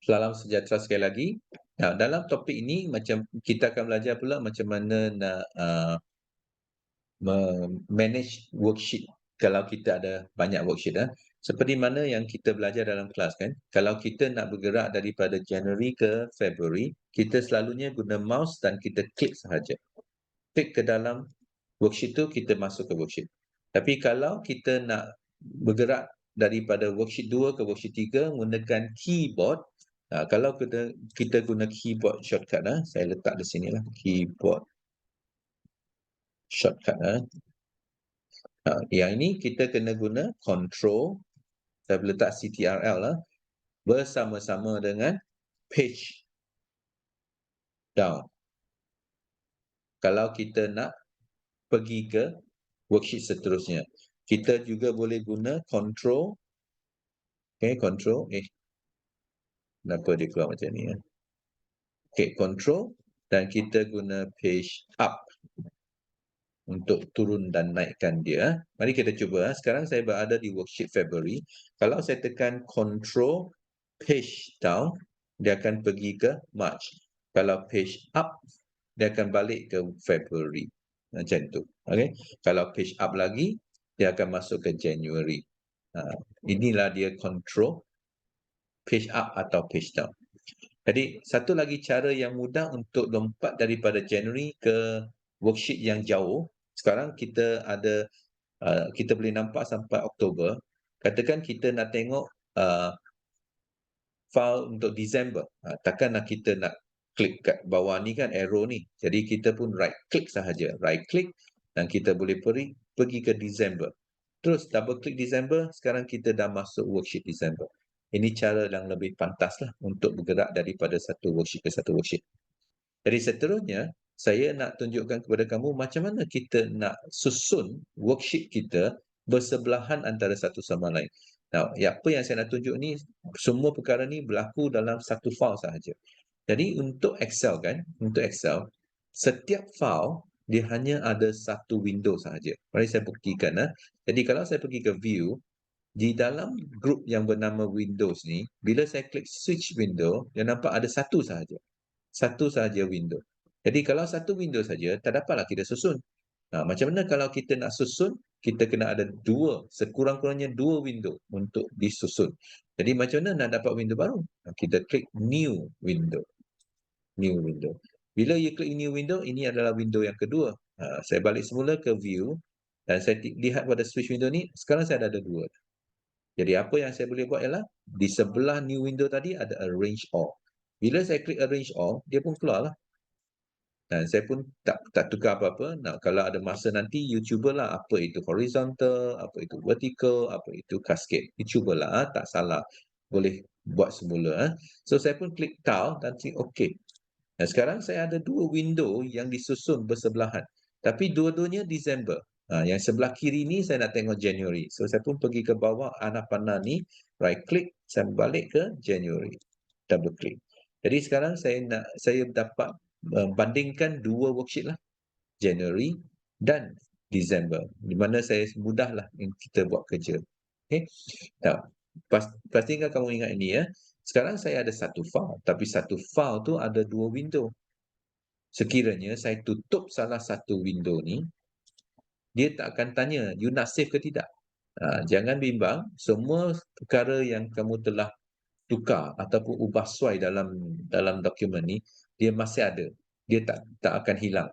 Salam sejahtera sekali lagi. Nah, dalam topik ini macam kita akan belajar pula macam mana nak manage worksheet kalau kita ada banyak worksheet. Seperti mana yang kita belajar dalam kelas kan, kalau kita nak bergerak daripada January ke February, kita selalunya guna mouse dan kita klik sahaja. Klik ke dalam worksheet tu, kita masuk ke worksheet. Tapi kalau kita nak bergerak daripada worksheet 2 ke worksheet 3 menggunakan keyboard, kalau kita guna keyboard shortcut, saya letak di sini lah, keyboard shortcut. Yang ini kita kena guna control, saya letak CTRL lah, bersama-sama dengan page down. Kalau kita nak pergi ke worksheet seterusnya, kita juga boleh guna control, control, kenapa dia keluar macam ni? Control, dan kita guna page up untuk turun dan naikkan dia. Mari kita cuba. Sekarang saya berada di worksheet February. Kalau saya tekan control page down, dia akan pergi ke March. Kalau page up, dia akan balik ke February. Macam tu. Okay? Kalau page up lagi, dia akan masuk ke January. Inilah dia control page up atau page down. Jadi satu lagi cara yang mudah untuk lompat daripada January ke worksheet yang jauh, sekarang kita ada, kita boleh nampak sampai Oktober. Katakan kita nak tengok file untuk Disember. Takkanlah kita nak klik kat bawah ni kan, arrow ni. Jadi kita pun right click sahaja. Right click dan kita boleh pergi ke Disember. Terus double click Disember, sekarang kita dah masuk worksheet Disember. Ini cara yang lebih pantaslah untuk bergerak daripada satu worksheet ke satu worksheet. Jadi seterusnya, saya nak tunjukkan kepada kamu macam mana kita nak susun worksheet kita bersebelahan antara satu sama lain. Nah, apa yang saya nak tunjuk ni, semua perkara ni berlaku dalam satu file sahaja. Jadi untuk Excel kan, untuk Excel, setiap file dia hanya ada satu window sahaja. Mari saya buktikan. Jadi kalau saya pergi ke view, di dalam grup yang bernama Windows ni, bila saya klik switch window, dia nampak ada satu sahaja. Satu sahaja window. Jadi kalau satu window saja, tak dapatlah kita susun. Macam mana kalau kita nak susun, kita kena ada dua, sekurang-kurangnya dua window untuk disusun. Jadi macam mana nak dapat window baru? Kita klik new window. New window. Bila you klik new window, ini adalah window yang kedua. Saya balik semula ke view dan saya lihat pada switch window ni, sekarang saya ada dua. Jadi apa yang saya boleh buat ialah di sebelah new window tadi ada arrange all. Bila saya klik arrange all, dia pun keluarlah. Dan saya pun tak tukar apa-apa. Kalau ada masa nanti, you cubalah apa itu horizontal, apa itu vertical, apa itu cascade. You cubalah, tak salah. Boleh buat semula. So, saya pun klik tile dan klik OK. Dan sekarang saya ada dua window yang disusun bersebelahan. Tapi dua-duanya Disember. Yang sebelah kiri ni saya nak tengok January. So, saya pun pergi ke bawah anak panah ni, right click, saya balik ke January. Double click. Jadi sekarang saya dapat bandingkan dua worksheet lah, January dan December, di mana saya mudahlah kita buat kerja. Okay. Nah, pastikan kamu ingat ini ya. Sekarang saya ada satu file, tapi satu file tu ada dua window. Sekiranya saya tutup salah satu window ni, dia tak akan tanya, you nak save ke tidak? Jangan bimbang, semua perkara yang kamu telah tukar ataupun ubah suai dalam dokumen ni, dia masih ada. Dia tak akan hilang.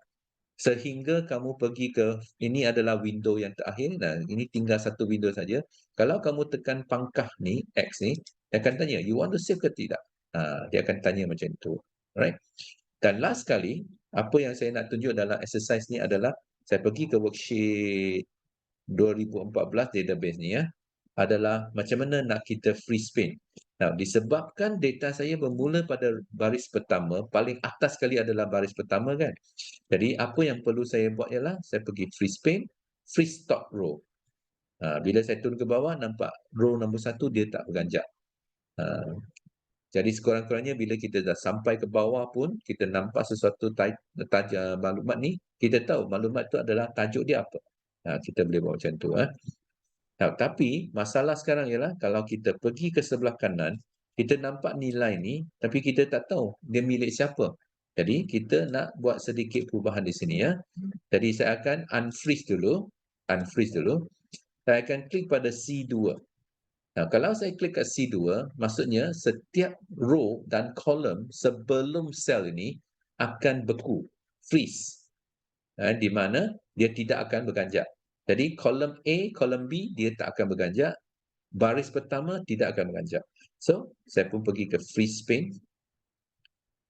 Sehingga kamu pergi ke, ini adalah window yang terakhir, ini tinggal satu window saja. Kalau kamu tekan pangkah ni, X ni, dia akan tanya, you want to save ke tidak? Dia akan tanya macam tu. Alright? Dan last kali, apa yang saya nak tunjuk dalam exercise ni adalah, saya pergi ke worksheet 2014 database ni adalah macam mana nak kita freeze paint. Disebabkan data saya bermula pada baris pertama, paling atas sekali adalah baris pertama kan. Jadi apa yang perlu saya buat ialah saya pergi freeze paint, freeze top row. Bila saya turun ke bawah, nampak row nombor 1 dia tak berganjak. Jadi sekurang-kurangnya bila kita dah sampai ke bawah pun, kita nampak sesuatu maklumat ni, kita tahu maklumat tu adalah tajuk dia apa. Kita boleh buat macam tu. Tapi masalah sekarang ialah kalau kita pergi ke sebelah kanan, Kita nampak nilai ni, tapi kita tak tahu dia milik siapa. Jadi kita nak buat sedikit perubahan di sini ya. Jadi saya akan unfreeze dulu. Saya akan klik pada C2. Nah, kalau saya klik kat C2, maksudnya setiap row dan column sebelum sel ini akan beku, freeze. Di mana dia tidak akan berganjak. Jadi column A, column B dia tak akan berganjak. Baris pertama tidak akan berganjak. So, saya pun pergi ke freeze pane.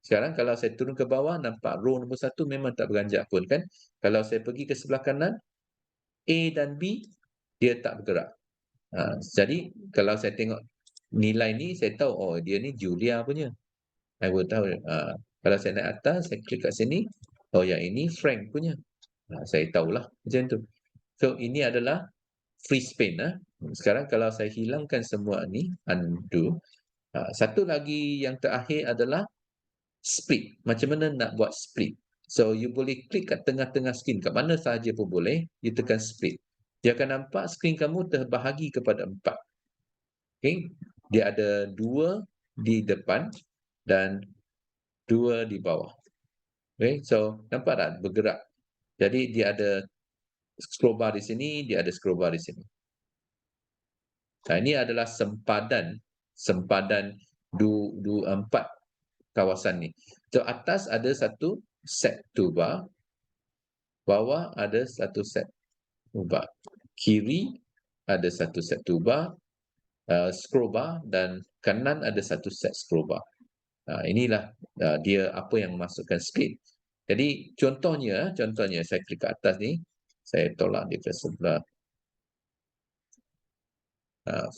Sekarang kalau saya turun ke bawah, nampak row nombor 1 memang tak berganjak pun kan. Kalau saya pergi ke sebelah kanan, A dan B, dia tak bergerak. Jadi, kalau saya tengok nilai ni, saya tahu, oh dia ni Julia punya. Saya pun tahu. Kalau saya naik atas, saya klik kat sini, oh yang ini Frank punya. Saya tahulah macam tu. So, ini adalah freeze pane. Sekarang kalau saya hilangkan semua ni, undo. Satu lagi yang terakhir adalah split. Macam mana nak buat split? So, you boleh klik kat tengah-tengah skrin. Kat mana sahaja pun boleh. You tekan split. Dia akan nampak skrin kamu terbahagi kepada 4. Okay? Dia ada 2 di depan dan 2 di bawah. Okay? So, nampak tak bergerak? Jadi, dia ada scroll bar di sini, dia ada scroll bar di sini. Ini adalah sempadan 4 kawasan ni. So, atas ada satu set toolbar, bawah ada satu set toolbar, kiri ada satu set toolbar, scroll bar, dan kanan ada satu set scroll bar. Inilah dia apa yang masukkan split. Jadi contohnya saya klik ke atas ni, saya tolak dia ke sebelah,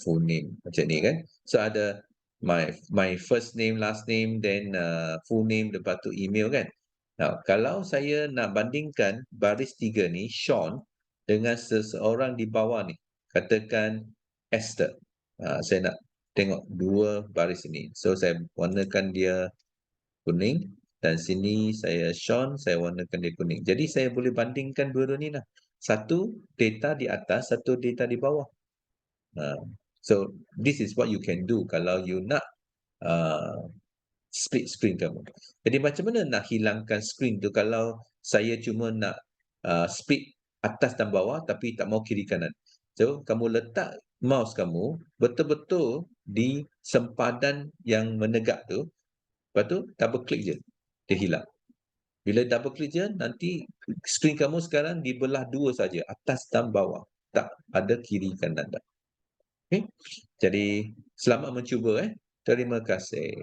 full name macam ni kan. So ada my first name, last name, then full name, lepas tu email kan. Now, kalau saya nak bandingkan baris 3 ni, Sean, dengan seseorang di bawah ni, katakan Esther. Saya nak tengok 2 baris ini. So saya warnakan dia kuning, dan sini saya Sean, saya warnakan dia kuning. Jadi saya boleh bandingkan dua-dua ni lah. Satu data di atas, satu data di bawah. So this is what you can do kalau you nak split screen kamu. Jadi macam mana nak hilangkan screen tu kalau saya cuma nak split atas dan bawah tapi tak mau kiri kanan. So kamu letak mouse kamu betul-betul di sempadan yang menegak tu, lepas tu double click je, dia hilang. Bila double click je, nanti screen kamu sekarang dibelah 2 saja, atas dan bawah. Tak ada kiri kanan dah. Okay? Jadi selamat mencuba. Terima kasih.